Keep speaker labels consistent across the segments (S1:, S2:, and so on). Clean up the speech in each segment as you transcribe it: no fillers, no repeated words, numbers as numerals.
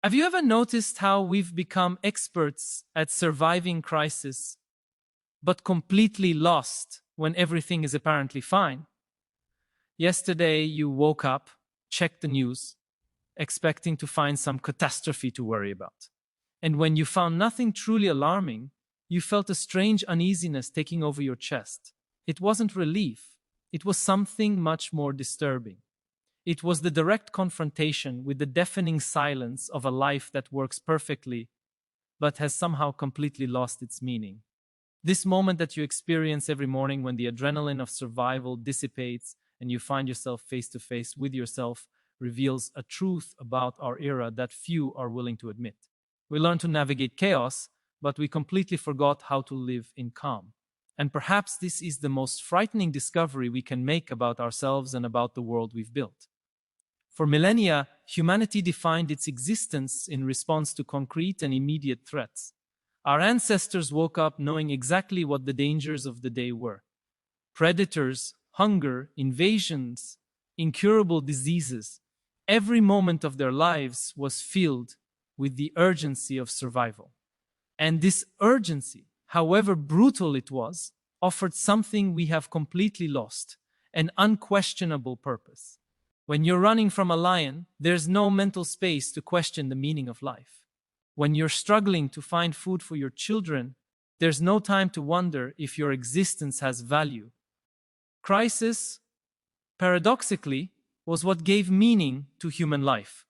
S1: Have you ever noticed how we've become experts at surviving crisis, but completely lost when everything is apparently fine? Yesterday, you woke up, checked the news, expecting to find some catastrophe to worry about. And when you found nothing truly alarming, you felt a strange uneasiness taking over your chest. It wasn't relief, it was something much more disturbing. It was the direct confrontation with the deafening silence of a life that works perfectly, but has somehow completely lost its meaning. This moment that you experience every morning when the adrenaline of survival dissipates and you find yourself face to face with yourself reveals a truth about our era that few are willing to admit. We learn to navigate chaos, but we completely forgot how to live in calm. And perhaps this is the most frightening discovery we can make about ourselves and about the world we've built. For millennia, humanity defined its existence in response to concrete and immediate threats. Our ancestors woke up knowing exactly what the dangers of the day were. Predators, hunger, invasions, incurable diseases. Every moment of their lives was filled with the urgency of survival. And this urgency, however brutal it was, offered something we have completely lost, an unquestionable purpose. When you're running from a lion, there's no mental space to question the meaning of life. When you're struggling to find food for your children, there's no time to wonder if your existence has value. Crisis, paradoxically, was what gave meaning to human life.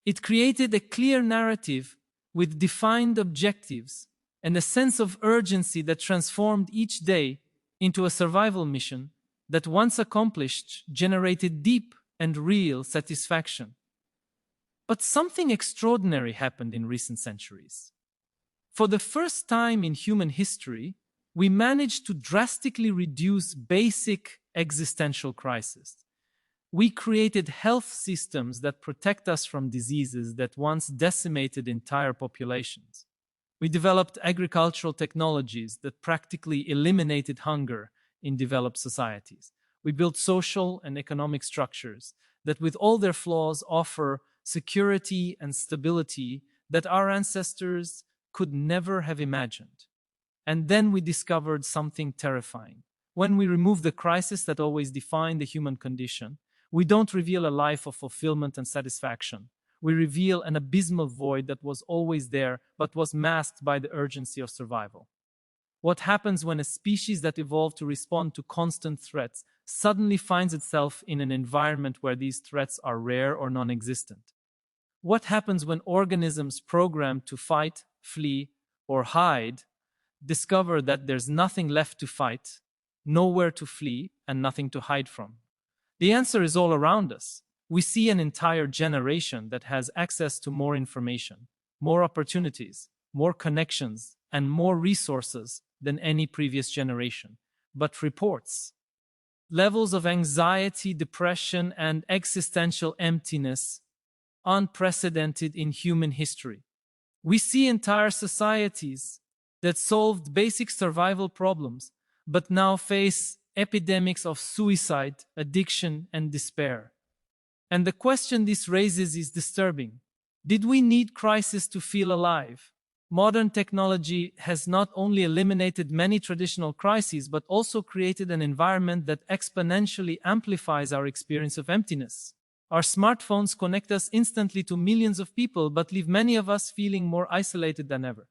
S1: It created a clear narrative with defined objectives and a sense of urgency that transformed each day into a survival mission that, once accomplished, generated deep and real satisfaction. But something extraordinary happened in recent centuries. For the first time in human history, we managed to drastically reduce basic existential crises. We created health systems that protect us from diseases that once decimated entire populations. We developed agricultural technologies that practically eliminated hunger in developed societies. We built social and economic structures that, with all their flaws, offer security and stability that our ancestors could never have imagined. And then we discovered something terrifying. When we remove the crisis that always defined the human condition, we don't reveal a life of fulfillment and satisfaction. We reveal an abysmal void that was always there, but was masked by the urgency of survival. What happens when a species that evolved to respond to constant threats suddenly finds itself in an environment where these threats are rare or non-existent? What happens when organisms programmed to fight, flee, or hide discover that there's nothing left to fight, nowhere to flee, and nothing to hide from? The answer is all around us. We see an entire generation that has access to more information, more opportunities, more connections, and more resources than any previous generation, but reports levels of anxiety, depression, and existential emptiness unprecedented in human history. We see entire societies that solved basic survival problems, but now face epidemics of suicide, addiction, and despair. And the question this raises is disturbing. Did we need crisis to feel alive? Modern technology has not only eliminated many traditional crises, but also created an environment that exponentially amplifies our experience of emptiness. Our smartphones connect us instantly to millions of people, but leave many of us feeling more isolated than ever.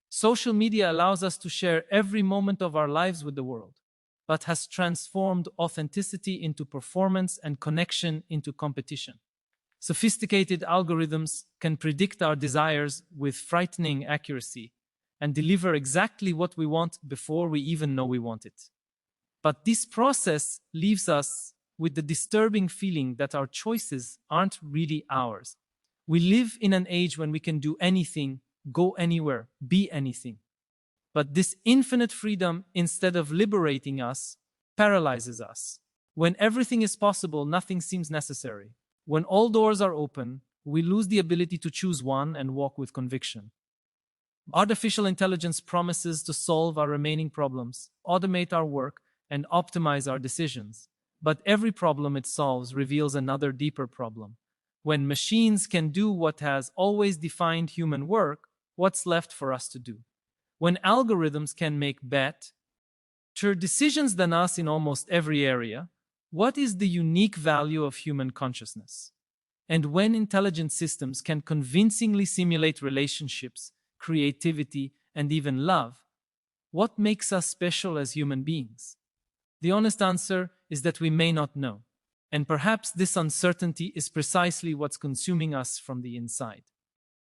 S1: Social media allows us to share every moment of our lives with the world, but has transformed authenticity into performance and connection into competition. Sophisticated algorithms can predict our desires with frightening accuracy and deliver exactly what we want before we even know we want it. But this process leaves us with the disturbing feeling that our choices aren't really ours. We live in an age when we can do anything, go anywhere, be anything. But this infinite freedom, instead of liberating us, paralyzes us. When everything is possible, nothing seems necessary. When all doors are open, we lose the ability to choose one and walk with conviction. Artificial intelligence promises to solve our remaining problems, automate our work, and optimize our decisions. But every problem it solves reveals another deeper problem. When machines can do what has always defined human work, what's left for us to do? When algorithms can make better decisions than us in almost every area, what is the unique value of human consciousness? And when intelligent systems can convincingly simulate relationships, creativity, and even love, what makes us special as human beings? The honest answer is that we may not know. And perhaps this uncertainty is precisely what's consuming us from the inside.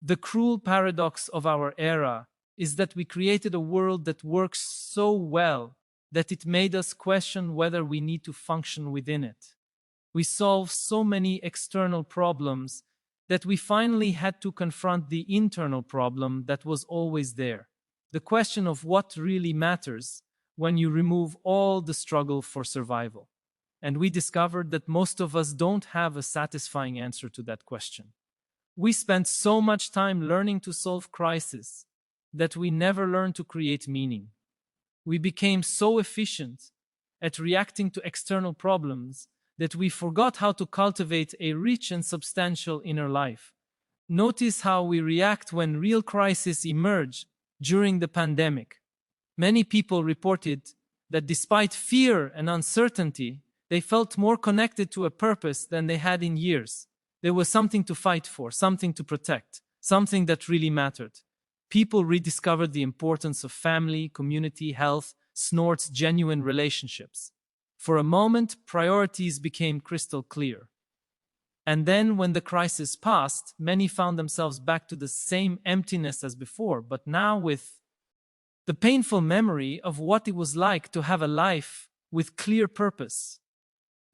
S1: The cruel paradox of our era is that we created a world that works so well that it made us question whether we need to function within it. We solve so many external problems that we finally had to confront the internal problem that was always there. The question of what really matters when you remove all the struggle for survival. And we discovered that most of us don't have a satisfying answer to that question. We spent so much time learning to solve crises that we never learned to create meaning. We became so efficient at reacting to external problems that we forgot how to cultivate a rich and substantial inner life. Notice how we react when real crises emerge during the pandemic. Many people reported that despite fear and uncertainty, they felt more connected to a purpose than they had in years. There was something to fight for, something to protect, something that really mattered. People rediscovered the importance of family, community, health, snorts, genuine relationships. For a moment, priorities became crystal clear. And then, when the crisis passed, many found themselves back to the same emptiness as before, but now with the painful memory of what it was like to have a life with clear purpose.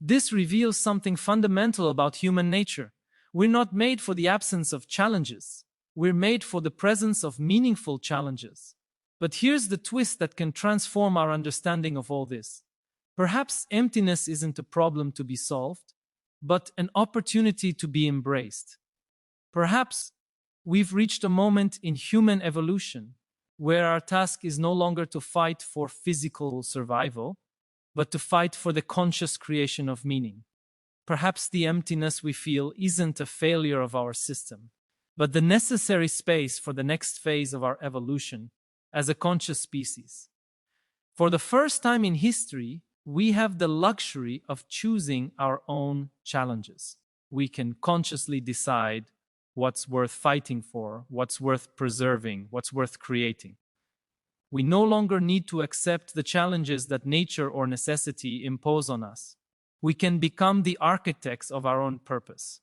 S1: This reveals something fundamental about human nature. We're not made for the absence of challenges. We're made for the presence of meaningful challenges. But here's the twist that can transform our understanding of all this. Perhaps emptiness isn't a problem to be solved, but an opportunity to be embraced. Perhaps we've reached a moment in human evolution where our task is no longer to fight for physical survival, but to fight for the conscious creation of meaning. Perhaps the emptiness we feel isn't a failure of our system, but the necessary space for the next phase of our evolution as a conscious species. For the first time in history, we have the luxury of choosing our own challenges. We can consciously decide what's worth fighting for, what's worth preserving, what's worth creating. We no longer need to accept the challenges that nature or necessity impose on us. We can become the architects of our own purpose.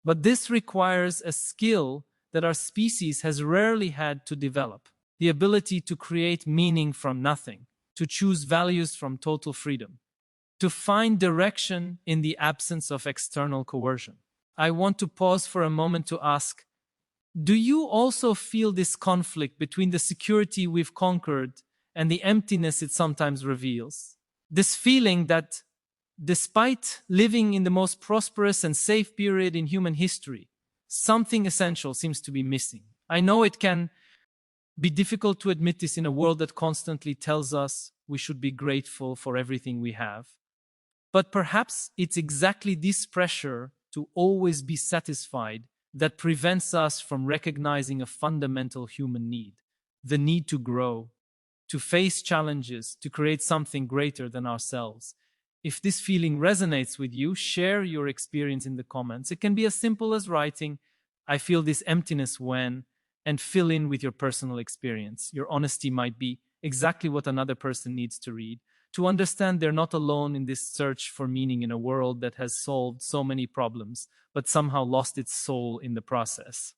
S1: But this requires a skill that our species has rarely had to develop, the ability to create meaning from nothing, to choose values from total freedom, to find direction in the absence of external coercion. I want to pause for a moment to ask, do you also feel this conflict between the security we've conquered and the emptiness it sometimes reveals? This feeling that despite living in the most prosperous and safe period in human history, something essential seems to be missing. I know it can be difficult to admit this in a world that constantly tells us we should be grateful for everything we have. But perhaps it's exactly this pressure to always be satisfied that prevents us from recognizing a fundamental human need, the need to grow, to face challenges, to create something greater than ourselves. If this feeling resonates with you, share your experience in the comments. It can be as simple as writing, "I feel this emptiness when," and fill in with your personal experience. Your honesty might be exactly what another person needs to read, to understand they're not alone in this search for meaning in a world that has solved so many problems, but somehow lost its soul in the process.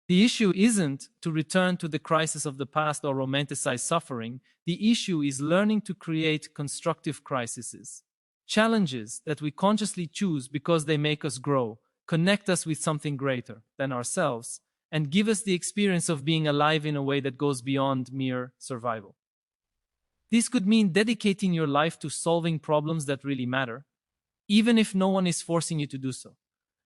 S1: The issue isn't to return to the crisis of the past or romanticize suffering. The issue is learning to create constructive crises. Challenges that we consciously choose because they make us grow, connect us with something greater than ourselves, and give us the experience of being alive in a way that goes beyond mere survival. This could mean dedicating your life to solving problems that really matter, even if no one is forcing you to do so.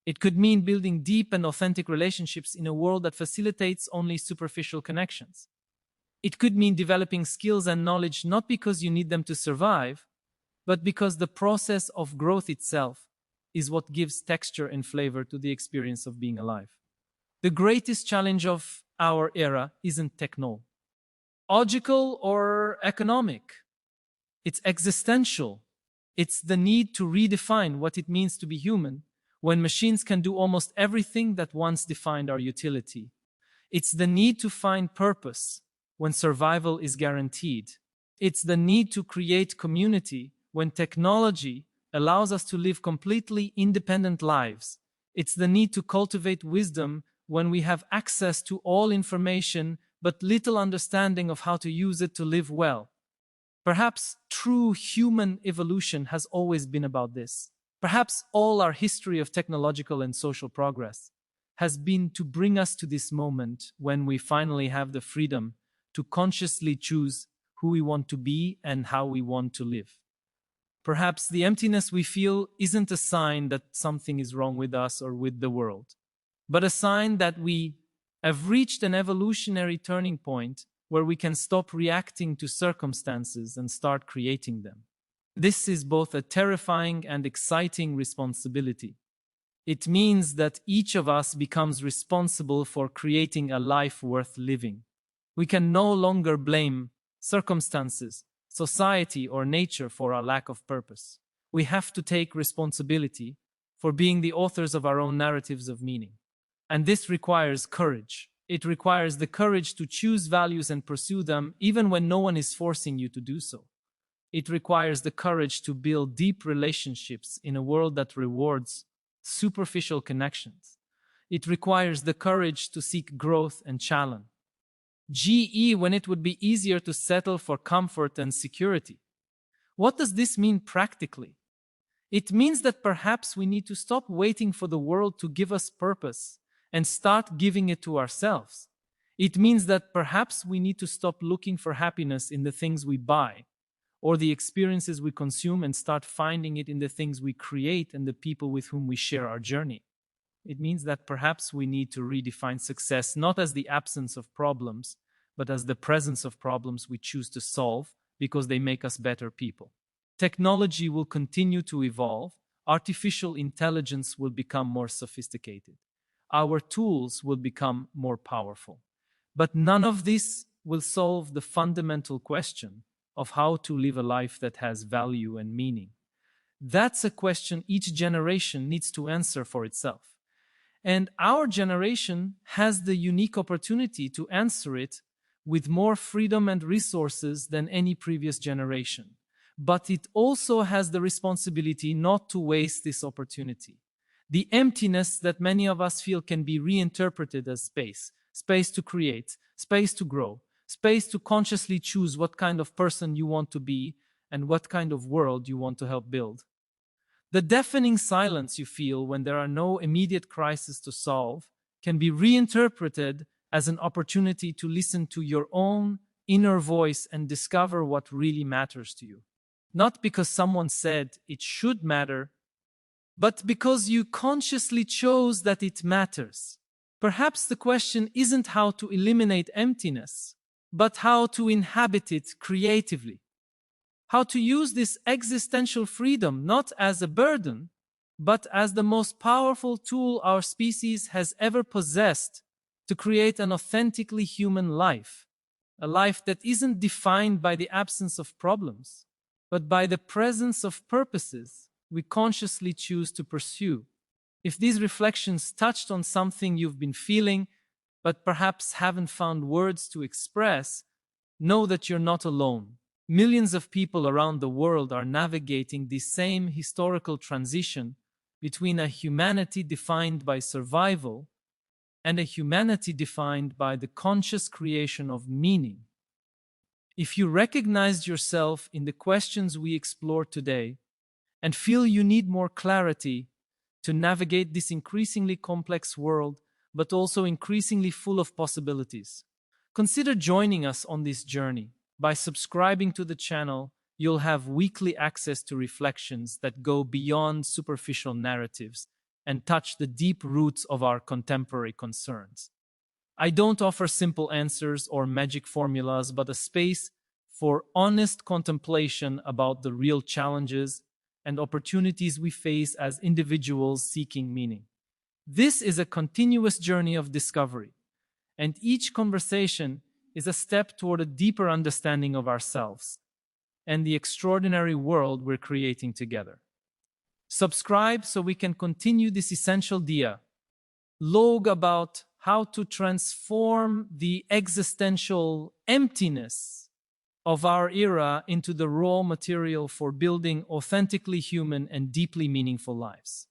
S1: It could mean building deep and authentic relationships in a world that facilitates only superficial connections. It could mean developing skills and knowledge not because you need them to survive, but because the process of growth itself is what gives texture and flavor to the experience of being alive. The greatest challenge of our era isn't technological or economic. It's existential. It's the need to redefine what it means to be human when machines can do almost everything that once defined our utility. It's the need to find purpose when survival is guaranteed. It's the need to create community when technology allows us to live completely independent lives. It's the need to cultivate wisdom when we have access to all information but little understanding of how to use it to live well. Perhaps true human evolution has always been about this. Perhaps all our history of technological and social progress has been to bring us to this moment when we finally have the freedom to consciously choose who we want to be and how we want to live. Perhaps the emptiness we feel isn't a sign that something is wrong with us or with the world, but a sign that we have reached an evolutionary turning point where we can stop reacting to circumstances and start creating them. This is both a terrifying and exciting responsibility. It means that each of us becomes responsible for creating a life worth living. We can no longer blame circumstances, society, or nature for our lack of purpose. We have to take responsibility for being the authors of our own narratives of meaning. And this requires courage. It requires the courage to choose values and pursue them even when no one is forcing you to do so. It requires the courage to build deep relationships in a world that rewards superficial connections. It requires the courage to seek growth and challenge when it would be easier to settle for comfort and security. What does this mean practically? It means that perhaps we need to stop waiting for the world to give us purpose and start giving it to ourselves. It means that perhaps we need to stop looking for happiness in the things we buy or the experiences we consume and start finding it in the things we create and the people with whom we share our journey. It means that perhaps we need to redefine success not as the absence of problems, but as the presence of problems we choose to solve because they make us better people. Technology will continue to evolve. Artificial intelligence will become more sophisticated. Our tools will become more powerful. But none of this will solve the fundamental question of how to live a life that has value and meaning. That's a question each generation needs to answer for itself. And our generation has the unique opportunity to answer it with more freedom and resources than any previous generation. But it also has the responsibility not to waste this opportunity. The emptiness that many of us feel can be reinterpreted as space. Space to create, space to grow, space to consciously choose what kind of person you want to be and what kind of world you want to help build. The deafening silence you feel when there are no immediate crises to solve can be reinterpreted as an opportunity to listen to your own inner voice and discover what really matters to you. Not because someone said it should matter, but because you consciously chose that it matters. Perhaps the question isn't how to eliminate emptiness, but how to inhabit it creatively. How to use this existential freedom not as a burden, but as the most powerful tool our species has ever possessed to create an authentically human life. A life that isn't defined by the absence of problems, but by the presence of purposes we consciously choose to pursue. If these reflections touched on something you've been feeling, but perhaps haven't found words to express, know that you're not alone. Millions of people around the world are navigating the same historical transition between a humanity defined by survival and a humanity defined by the conscious creation of meaning. If you recognized yourself in the questions we explored today and feel you need more clarity to navigate this increasingly complex world, but also increasingly full of possibilities, consider joining us on this journey. By subscribing to the channel, you'll have weekly access to reflections that go beyond superficial narratives and touch the deep roots of our contemporary concerns. I don't offer simple answers or magic formulas, but a space for honest contemplation about the real challenges and opportunities we face as individuals seeking meaning. This is a continuous journey of discovery, and each conversation is a step toward a deeper understanding of ourselves and the extraordinary world we're creating together. Subscribe so we can continue this essential dialogue about how to transform the existential emptiness of our era into the raw material for building authentically human and deeply meaningful lives.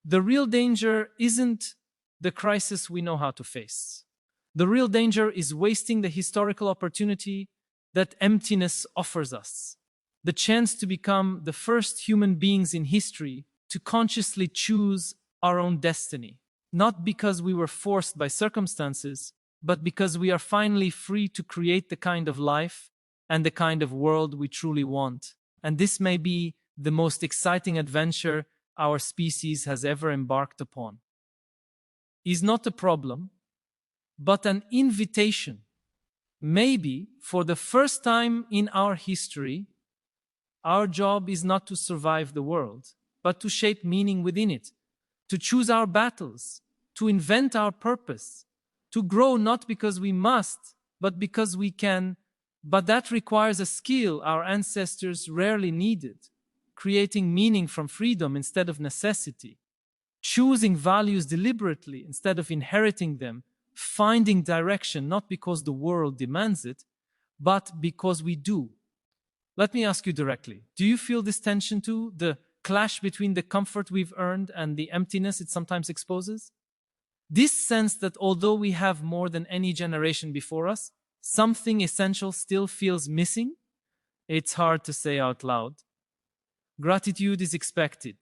S1: The real danger isn't the crisis we know how to face. The real danger is wasting the historical opportunity that emptiness offers us. The chance to become the first human beings in history to consciously choose our own destiny. Not because we were forced by circumstances, but because we are finally free to create the kind of life and the kind of world we truly want. And this may be the most exciting adventure our species has ever embarked upon. Is not a problem, but an invitation. Maybe, for the first time in our history, our job is not to survive the world, but to shape meaning within it, to choose our battles, to invent our purpose, to grow not because we must, but because we can. But that requires a skill our ancestors rarely needed, creating meaning from freedom instead of necessity, choosing values deliberately instead of inheriting them, finding direction not because the world demands it, but because we do. Let me ask you directly, do you feel this tension too? The clash between the comfort we've earned and the emptiness it sometimes exposes? This sense that although we have more than any generation before us, something essential still feels missing? It's hard to say out loud. Gratitude is expected.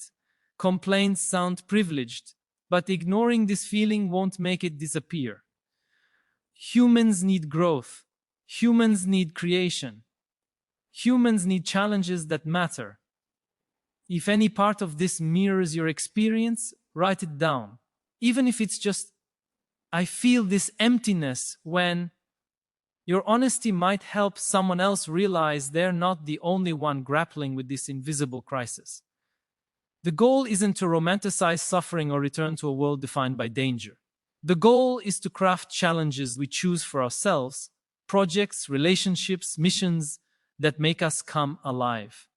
S1: Complaints sound privileged, but ignoring this feeling won't make it disappear. Humans need growth. Humans need creation. Humans need challenges that matter. If any part of this mirrors your experience, write it down. Even if it's just, I feel this emptiness, when your honesty might help someone else realize they're not the only one grappling with this invisible crisis. The goal isn't to romanticize suffering or return to a world defined by danger. The goal is to craft challenges we choose for ourselves, projects, relationships, missions that make us come alive.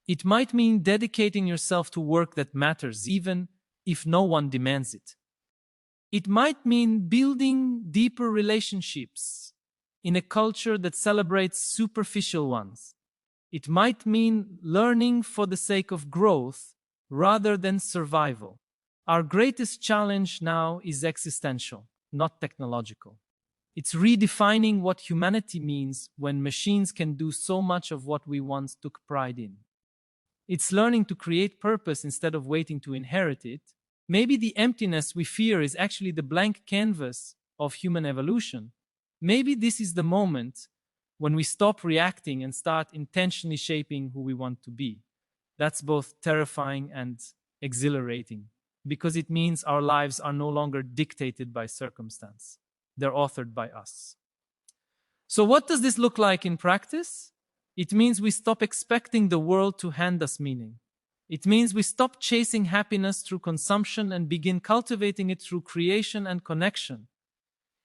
S1: It might mean dedicating yourself to work that matters, even if no one demands it. It might mean building deeper relationships in a culture that celebrates superficial ones. It might mean learning for the sake of growth rather than survival. Our greatest challenge now is existential, not technological. It's redefining what humanity means when machines can do so much of what we once took pride in. It's learning to create purpose instead of waiting to inherit it. Maybe the emptiness we fear is actually the blank canvas of human evolution. Maybe this is the moment when we stop reacting and start intentionally shaping who we want to be. That's both terrifying and exhilarating, because it means our lives are no longer dictated by circumstance. They're authored by us. So what does this look like in practice? It means we stop expecting the world to hand us meaning. It means we stop chasing happiness through consumption and begin cultivating it through creation and connection.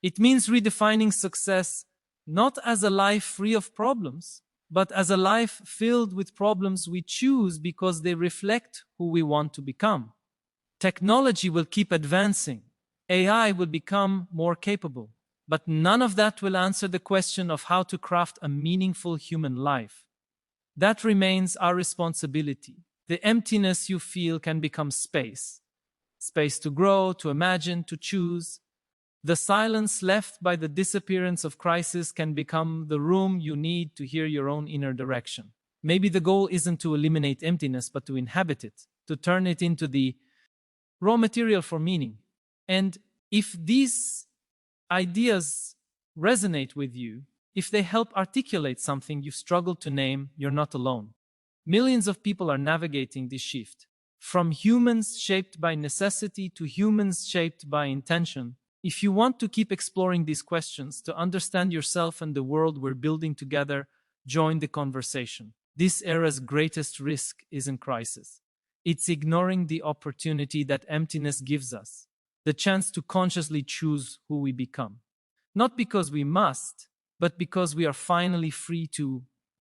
S1: It means redefining success not as a life free of problems, but as a life filled with problems we choose because they reflect who we want to become. Technology will keep advancing. AI will become more capable. But none of that will answer the question of how to craft a meaningful human life. That remains our responsibility. The emptiness you feel can become space. Space to grow, to imagine, to choose. The silence left by the disappearance of crisis can become the room you need to hear your own inner direction. Maybe the goal isn't to eliminate emptiness, but to inhabit it, to turn it into the raw material for meaning. And if these ideas resonate with you, if they help articulate something you've struggled to name, you're not alone. Millions of people are navigating this shift. From humans shaped by necessity to humans shaped by intention. If you want to keep exploring these questions, to understand yourself and the world we're building together, join the conversation. This era's greatest risk isn't crisis. It's ignoring the opportunity that emptiness gives us, the chance to consciously choose who we become. Not because we must, but because we are finally free to